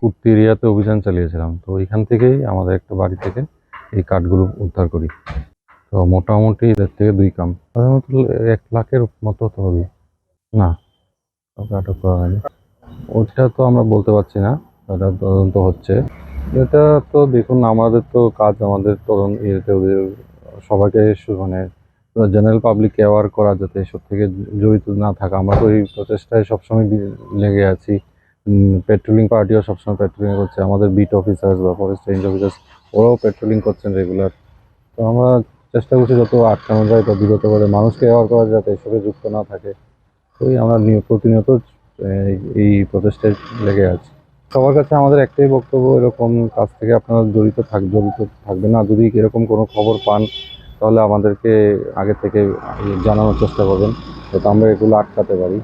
কুর্তি এরিয়াতে অভিযান চালিয়েছিলাম, তো ওইখান থেকেই আমাদের একটা বাড়ি থেকে এই কাঠগুলো উদ্ধার করি। তো মোটামুটি এদের থেকে 2 কাম সাধারণত 1 লাখের মতো তো হবে। না, কাউকে আটক করা হয়নি। ওটা তো আমরা বলতে পারছি না, ওটা তদন্ত হচ্ছে। এটা তো দেখুন, আমাদের তো কাজ, আমাদের তদন্ত ইয়েতে ওদের সবাইকে মানে জেনারেল পাবলিককে অ্যাওয়ার করা, যাতে এসব থেকে জড়িত না থাকা। আমরা তো এই প্রচেষ্টায় সবসময় লেগে আছি। পেট্রোলিং পার্টিও সবসময় পেট্রোলিং করছে, আমাদের বিট অফিসার্স বা ফরেস্ট রেঞ্জ অফিসার্স ওরাও পেট্রোলিং করছেন রেগুলার। তো আমরা চেষ্টা করছি যত আটকানো যায় তত বিরত করে মানুষকে অ্যাওয়ার করা, যাতে এসবে যুক্ত না থাকে। ওই আমরা প্রতিনিয়ত এই প্রচেষ্টায় লেগে আছি। সবার কাছে আমাদের একটাই বক্তব্য, এরকম কাজ থেকে আপনারা জড়িত থাকবেন না। যদি এরকম কোনো খবর পান তাহলে আমাদেরকে আগে থেকে জানানোর চেষ্টা করবেন, যাতে আমরা এগুলো আটকাতে পারি।